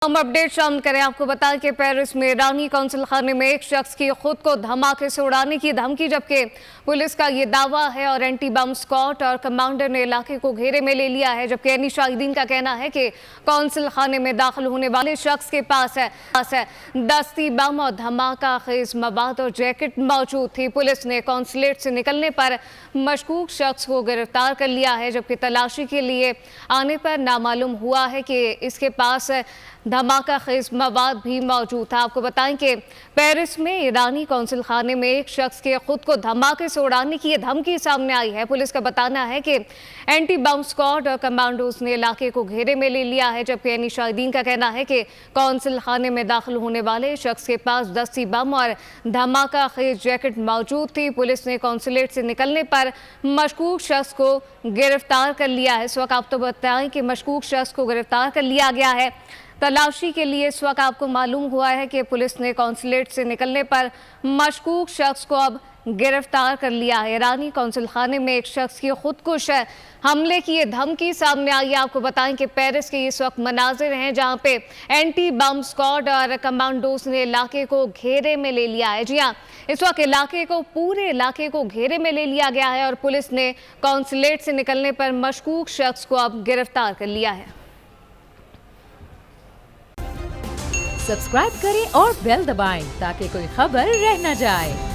हम अपडेट शामिल करें। आपको बताएं कि पेरिस में ईरानी कौंसल खाने में एक शख्स की खुद को धमाके से उड़ाने की धमकी, जबकि पुलिस का ये दावा है और एंटी बम स्क्वाड और कमांडर ने इलाके को घेरे में ले लिया है। जबकि एनी शाहिदीन का कहना है कि कौंसल खाने में दाखिल होने वाले शख्स के पास है दस्ती बम और धमाका खेज मवाद और जैकेट मौजूद थी। पुलिस ने कौंसलेट से निकलने पर मशकूक शख्स को गिरफ्तार कर लिया है, जबकि तलाशी के लिए आने पर नामालूम हुआ है कि इसके पास धमाका खेज मवाद भी मौजूद था। आपको बताएं कि पेरिस में ईरानी कौंसल खाने में एक शख्स के खुद को धमाके से उड़ाने की धमकी सामने आई है। पुलिस का बताना है कि एंटी बम स्क्वाड और कमांडोज ने इलाके को घेरे में ले लिया है, जबकि एनी शाहिदीन का कहना है कि कौंसल खाने में दाखिल होने वाले शख्स के पास दस्ती बम और धमाका खेज जैकेट मौजूद थी। पुलिस ने कौंसलेट से निकलने पर मशकूक शख्स को गिरफ्तार कर लिया है। इस वक्त आपको बताएं कि मशकूक शख्स को गिरफ्तार कर लिया गया है। तलाशी के लिए इस वक्त आपको मालूम हुआ है कि पुलिस ने कौंसलेट से निकलने पर मशकूक शख्स को अब गिरफ्तार कर लिया है। ईरानी कौंसल खाने में एक शख्स की खुदकुश हमले की धमकी सामने आई है। आपको बताएं कि पेरिस के इस वक्त मनाजिर हैं जहां पे एंटी बम स्क्वाड और कमांडोज ने इलाके को घेरे में ले लिया है। जी हाँ, इस वक्त पूरे इलाके को घेरे में ले लिया गया है और पुलिस ने कौंसलेट से निकलने पर मशकूक शख्स को अब गिरफ्तार कर लिया है। सब्सक्राइब करें और बेल दबाएं ताकि कोई खबर रह न जाए।